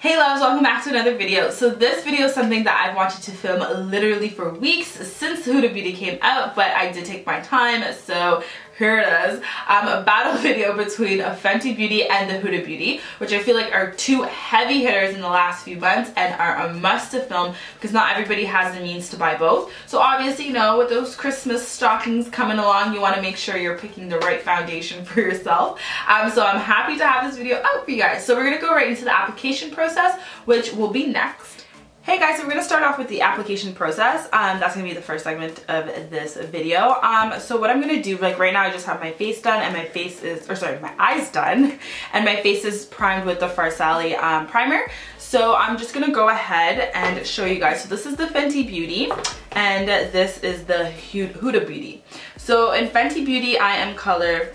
Hey loves, welcome back to another video. So this video is something that I've wanted to film literally for weeks since Huda Beauty came out, but I did take my time, so here it is. A battle video between Fenty Beauty and the Huda Beauty, which I feel like are two heavy hitters in the last few months and are a must to film because not everybody has the means to buy both. So obviously, you know, with those Christmas stockings coming along, you want to make sure you're picking the right foundation for yourself. So I'm happy to have this video out for you guys. So we're going to go right into the application process, which will be next. Hey guys, so we're going to start off with the application process. That's going to be the first segment of this video. So what I'm going to do, like right now I just have my face done and my face is, or sorry, my eyes done, and my face is primed with the Farsali primer. So I'm just going to go ahead and show you guys. So this is the Fenty Beauty and this is the Huda Beauty. So in Fenty Beauty I am color,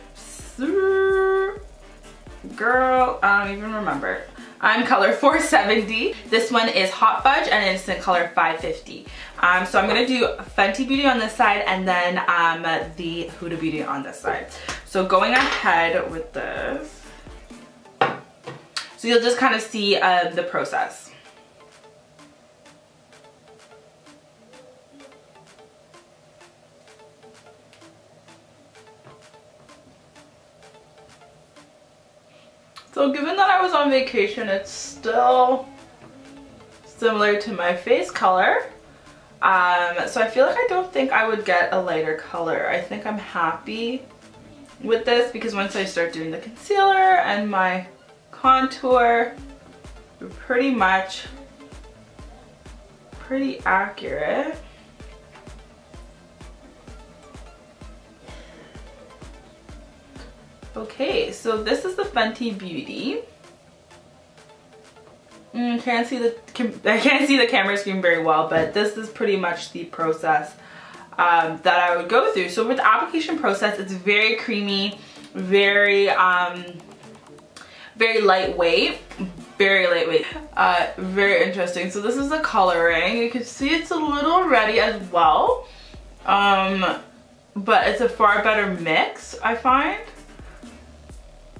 girl, I don't even remember. I'm color 470. This one is Hot Fudge and instant color 550. So I'm gonna do Fenty Beauty on this side and then the Huda Beauty on this side. So going ahead with this, so you'll just kind of see the process. So given that I was on vacation, it's still similar to my face color. So I feel like I don't think I would get a lighter color. I think I'm happy with this because once I start doing the concealer and my contour, we're pretty accurate. Okay, so this is the Fenty Beauty. I can't see the camera screen very well, but this is pretty much the process that I would go through. So with the application process, it's very creamy, very lightweight, very interesting. So this is the coloring. You can see it's a little reddy as well, but it's a far better mix, I find,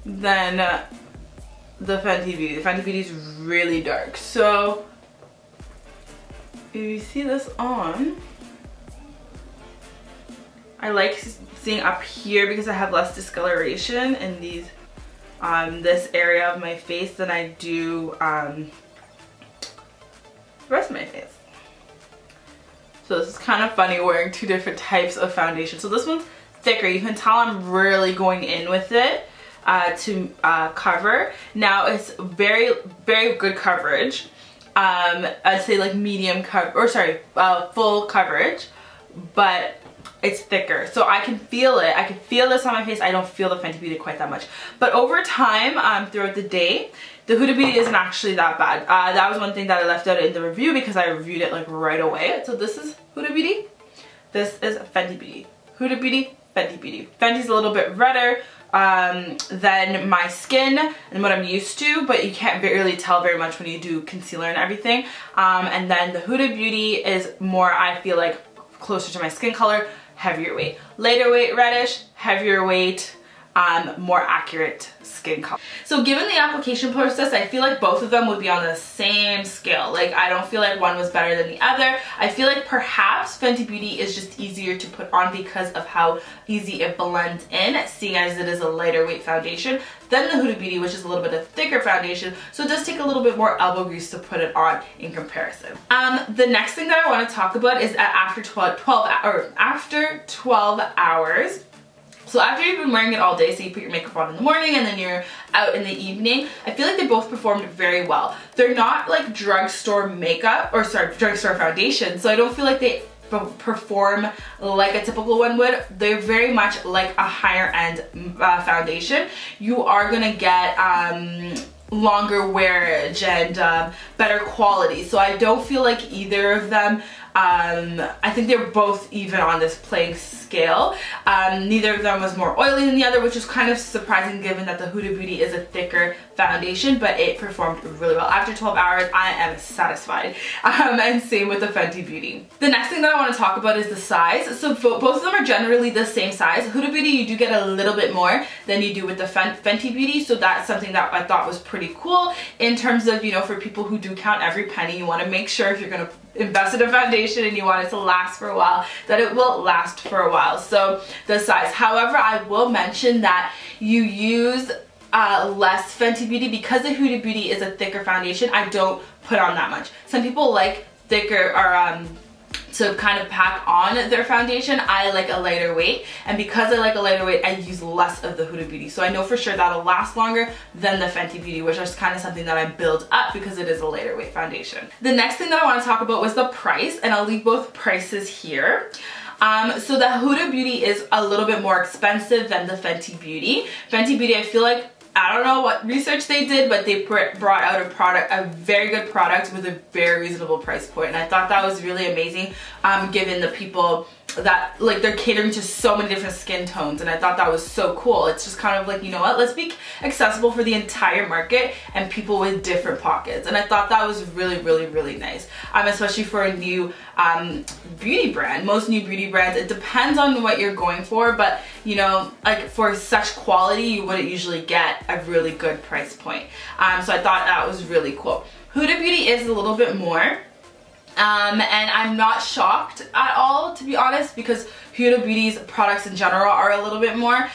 than the Fenty Beauty. The Fenty Beauty is really dark. So if you see this on, I like seeing up here because I have less discoloration in these this area of my face than I do the rest of my face. So this is kind of funny wearing two different types of foundation. So this one's thicker. You can tell I'm really going in with it to cover. Now it's very good coverage. I'd say like medium cover, or sorry, full coverage, but it's thicker. So I can feel it. I can feel this on my face. I don't feel the Fenty Beauty quite that much. But over time, throughout the day, the Huda Beauty isn't actually that bad. That was one thing that I left out in the review because I reviewed it like right away. So this is Huda Beauty. This is Fenty Beauty. Huda Beauty, Fenty Beauty. Fenty's a little bit redder than my skin and what I'm used to, but you can't really tell very much when you do concealer and everything. And then the Huda Beauty is more, I feel like, closer to my skin color, heavier weight. Lighter weight reddish, heavier weight, more accurate skin color. So given the application process, I feel like both of them would be on the same scale. Like I don't feel like one was better than the other. I feel like perhaps Fenty Beauty is just easier to put on because of how easy it blends in, seeing as it is a lighter weight foundation, than the Huda Beauty, which is a little bit of thicker foundation. So it does take a little bit more elbow grease to put it on in comparison. The next thing that I want to talk about is after 12 hours. So after you've been wearing it all day, so you put your makeup on in the morning and then you're out in the evening, I feel like they both performed very well. They're not like drugstore makeup, or sorry, drugstore foundation, so I don't feel like they perform like a typical one would. They're very much like a higher end foundation. You are gonna get longer wearage and better quality. So I don't feel like either of them I think they're both even on this playing scale. Neither of them was more oily than the other, which is kind of surprising given that the Huda Beauty is a thicker foundation, but it performed really well. After 12 hours, I am satisfied. And same with the Fenty Beauty. The next thing that I want to talk about is the size. So both of them are generally the same size. Huda Beauty, you do get a little bit more than you do with the Fenty Beauty, so that's something that I thought was pretty cool in terms of, you know, for people who do count every penny. You want to make sure if you're going to invest in a foundation and you want it to last for a while, that it will last for a while. So the size. However, I will mention that you use less Fenty Beauty because the Huda Beauty is a thicker foundation. I don't put on that much. Some people like thicker or to kind of pack on their foundation. I like a lighter weight, and because I like a lighter weight, I use less of the Huda Beauty. So I know for sure that'll last longer than the Fenty Beauty, which is kind of something that I build up because it is a lighter weight foundation. The next thing that I want to talk about was the price, and I'll leave both prices here. So the Huda Beauty is a little bit more expensive than the Fenty Beauty. Fenty Beauty, I feel like, I don't know what research they did, but they brought out a very good product with a very reasonable price point. And I thought that was really amazing, given the people that, like, they're catering to so many different skin tones, and I thought that was so cool. It's just kind of like, you know what, let's be accessible for the entire market and people with different pockets. And I thought that was really, really, really nice, especially for a new beauty brand. Most new beauty brands, it depends on what you're going for, but you know, like for such quality, you wouldn't usually get a really good price point. So I thought that was really cool. Huda Beauty is a little bit more. And I'm not shocked at all, to be honest, because Huda Beauty's products in general are a little bit more.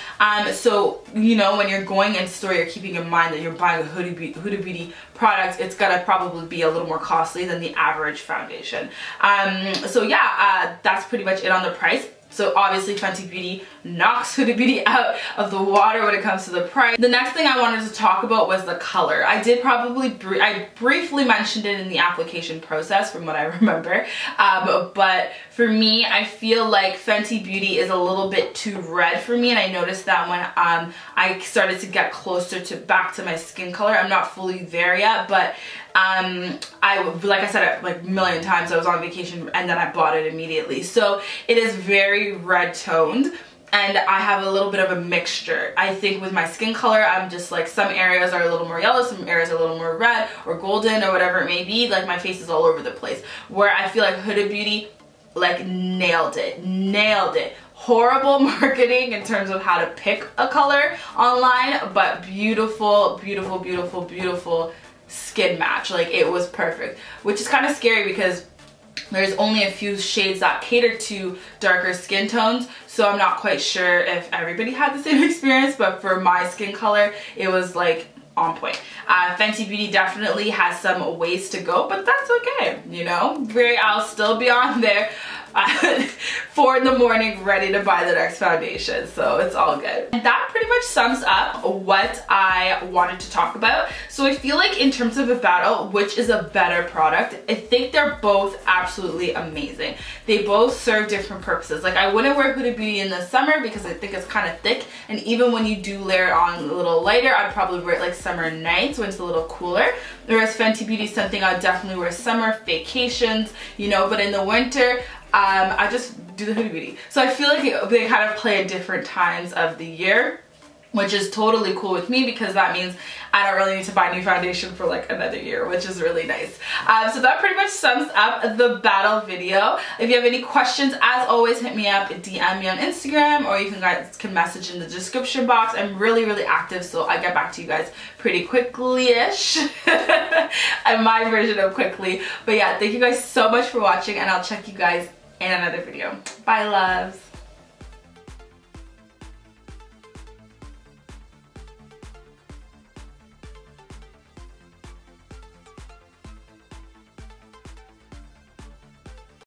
So, you know, when you're going in store, you're keeping in mind that you're buying a Huda Beauty product, it's gonna probably be a little more costly than the average foundation. So yeah, that's pretty much it on the price. So obviously Fenty Beauty knocks Huda Beauty out of the water when it comes to the price. The next thing I wanted to talk about was the color. I did probably, I briefly mentioned it in the application process from what I remember. But for me, I feel like Fenty Beauty is a little bit too red for me, and I noticed that when I started to get closer to back to my skin color. I'm not fully there yet, but like I said like a million times, I was on vacation and then I bought it immediately. So it is very red toned, and I have a little bit of a mixture. I think with my skin color, I'm just like, some areas are a little more yellow, some areas are a little more red or golden or whatever it may be. Like my face is all over the place, where I feel like Huda Beauty like nailed it. Horrible marketing in terms of how to pick a color online, but beautiful, beautiful, beautiful, beautiful skin match. Like it was perfect, which is kind of scary because there's only a few shades that cater to darker skin tones, so I'm not quite sure if everybody had the same experience, but for my skin color, it was like on point. Fenty Beauty definitely has some ways to go, but that's okay, you know? I'll still be on there 4 in the morning ready to buy the next foundation, so it's all good. And that pretty much sums up what I wanted to talk about. So I feel like in terms of a battle, which is a better product, I think they're both absolutely amazing. They both serve different purposes. Like I wouldn't wear Huda Beauty in the summer because I think it's kind of thick, and even when you do layer it on a little lighter, I'd probably wear it like summer nights when it's a little cooler. Whereas Fenty Beauty is something I'd definitely wear summer, vacations, you know, but in the winter, I just do the Huda Beauty. So I feel like they kind of play at different times of the year, which is totally cool with me because that means I don't really need to buy new foundation for like another year, which is really nice. So that pretty much sums up the battle video. If you have any questions, as always, hit me up, DM me on Instagram, or you guys can message in the description box. I'm really, really active, so I get back to you guys pretty quickly-ish. And my version of quickly. But yeah, thank you guys so much for watching, and I'll check you guys in another video. Bye, loves.